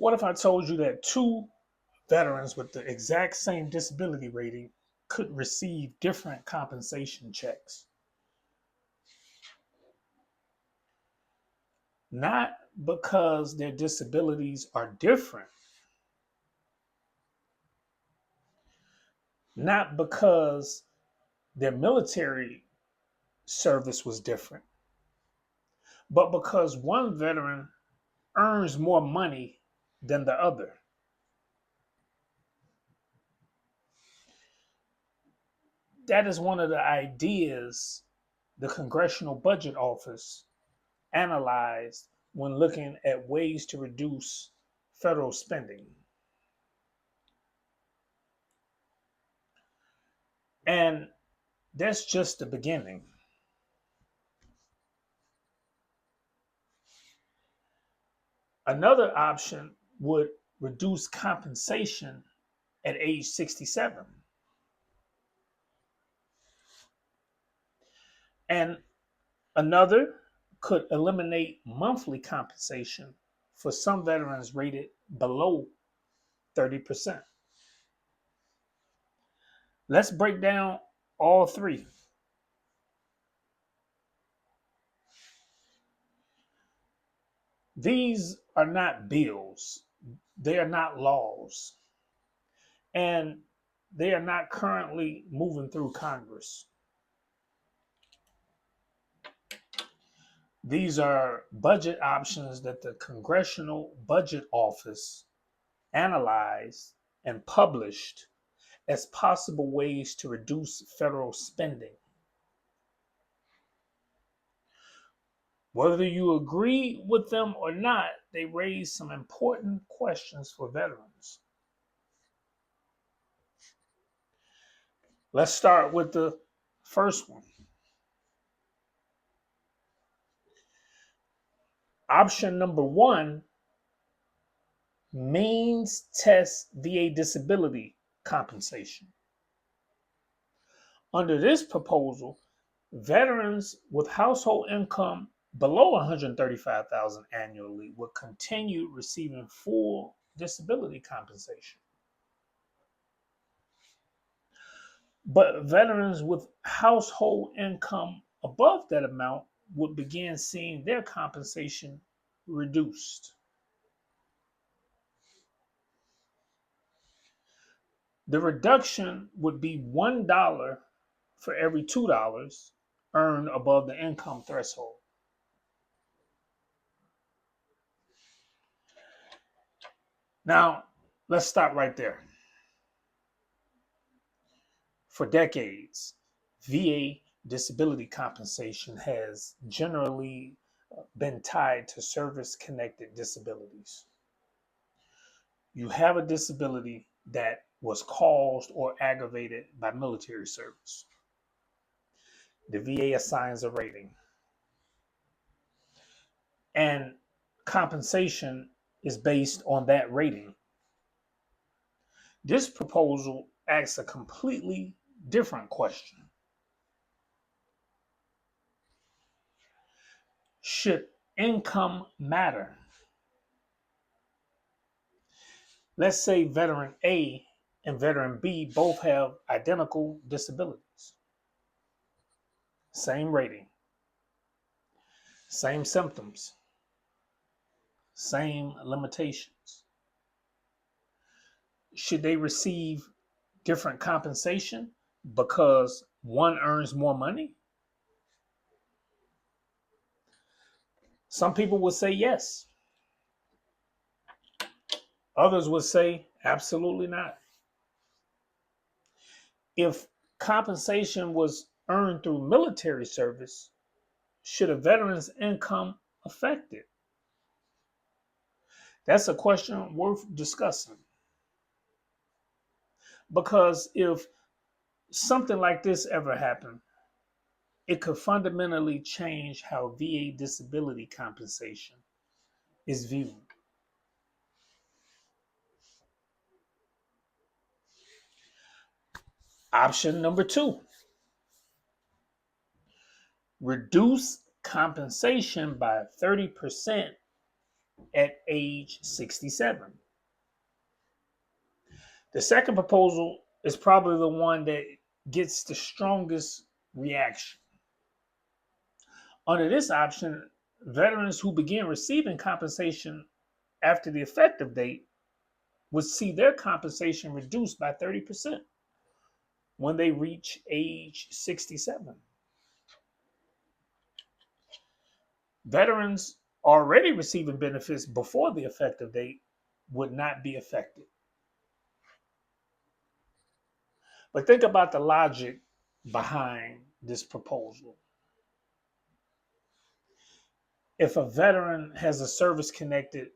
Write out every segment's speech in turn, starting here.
What if I told you that two veterans with the exact same disability rating could receive different compensation checks? Not because their disabilities are different, not because their military service was different, but because one veteran earns more money than the other. That is one of the ideas the Congressional Budget Office analyzed when looking at ways to reduce federal spending. And that's just the beginning. Another option would reduce compensation at age 67. And another could eliminate monthly compensation for some veterans rated below 30%. Let's break down all three. These are not bills, they are not laws, and they are not currently moving through Congress. These are budget options that the Congressional Budget Office analyzed and published as possible ways to reduce federal spending. Whether you agree with them or not, they raise some important questions for veterans. Let's start with the first one. Option number one, means test VA disability compensation. Under this proposal, veterans with household income below 135,000 annually would continue receiving full disability compensation. But veterans with household income above that amount would begin seeing their compensation reduced. The reduction would be $1 for every $2 earned above the income threshold. Now, let's stop right there. For decades, VA disability compensation has generally been tied to service connected disabilities. You have a disability that was caused or aggravated by military service. The VA assigns a rating, and compensation is based on that rating. This proposal asks a completely different question. Should income matter? Let's say veteran A and veteran B both have identical disabilities, same rating, same symptoms, same limitations. Should they receive different compensation because one earns more money? Some people would say yes. Others would say absolutely not. If compensation was earned through military service, should a veteran's income affect it? That's a question worth discussing. Because if something like this ever happened, it could fundamentally change how VA disability compensation is viewed. Option number two, reduce compensation by 30% at age 67. The second proposal is probably the one that gets the strongest reaction. Under this option, veterans who begin receiving compensation after the effective date would see their compensation reduced by 30% when they reach age 67. Veterans already receiving benefits before the effective date would not be affected. But think about the logic behind this proposal. If a veteran has a service connected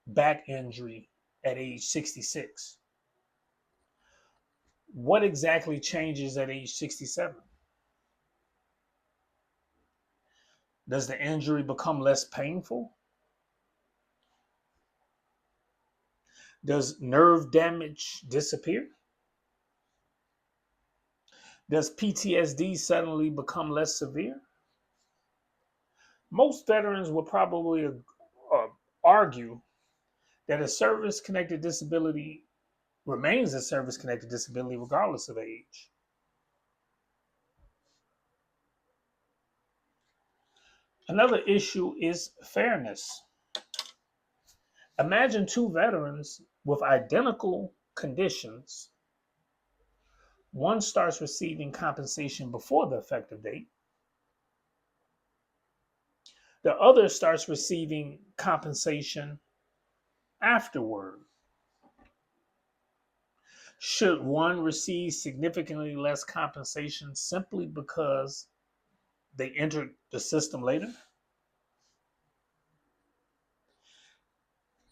back injury at age 66, what exactly changes at age 67? Does the injury become less painful? Does nerve damage disappear? Does PTSD suddenly become less severe? Most veterans would probably argue that a service connected disability remains a service connected disability regardless of age. Another issue is fairness. Imagine two veterans with identical conditions. One starts receiving compensation before the effective date. The other starts receiving compensation afterward. Should one receive significantly less compensation simply because they entered the system later?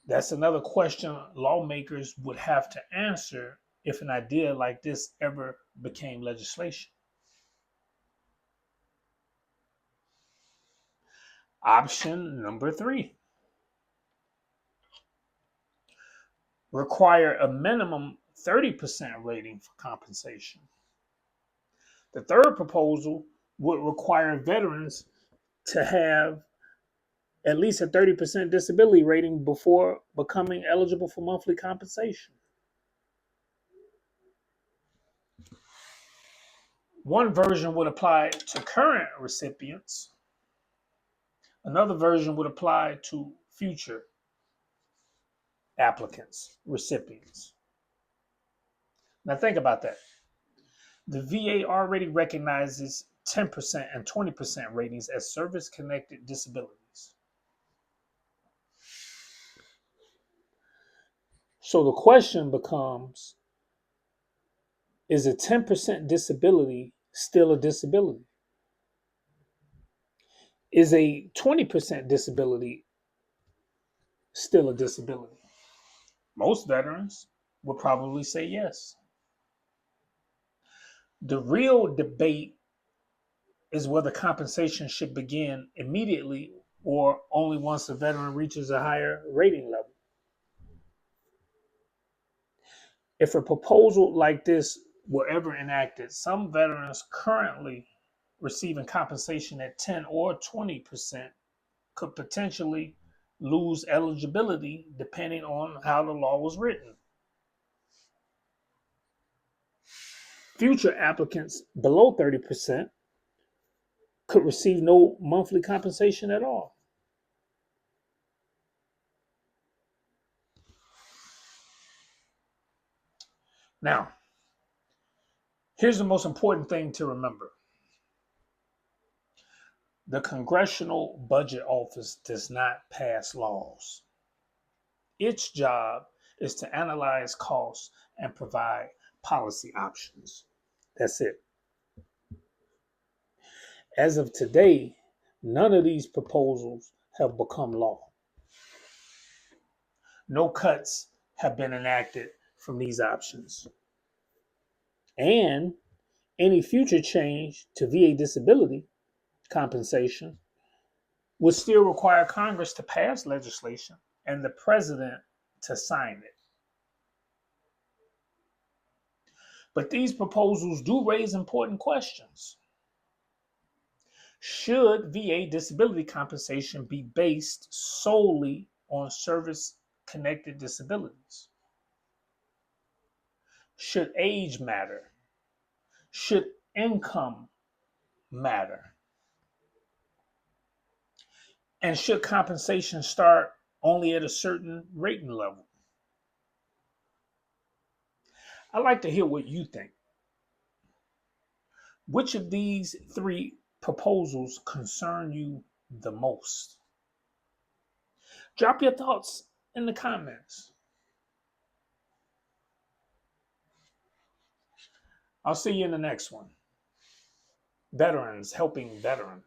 That's another question lawmakers would have to answer if an idea like this ever became legislation. Option number 3, require a minimum 30% rating for compensation. The third proposal would require veterans to have at least a 30% disability rating before becoming eligible for monthly compensation. One version would apply to current recipients. Another version would apply to future applicants, recipients. Now think about that. The VA already recognizes 10% and 20% ratings as service-connected disabilities. So the question becomes, is a 10% disability still a disability? Is a 20% disability still a disability? Most veterans would probably say yes. The real debate is whether compensation should begin immediately or only once a veteran reaches a higher rating level. If a proposal like this were ever enacted, some veterans currently receiving compensation at 10 or 20% could potentially lose eligibility depending on how the law was written. Future applicants below 30% could receive no monthly compensation at all. Now, here's the most important thing to remember. The Congressional Budget Office does not pass laws. Its job is to analyze costs and provide policy options. That's it. As of today, none of these proposals have become law. No cuts have been enacted from these options. And any future change to VA disability compensation would still require Congress to pass legislation and the president to sign it. But these proposals do raise important questions. Should VA disability compensation be based solely on service connected disabilities? Should age matter? Should income matter? And should compensation start only at a certain rating level? I'd like to hear what you think. Which of these three proposals concern you the most? Drop your thoughts in the comments. I'll see you in the next one. Veterans helping veterans.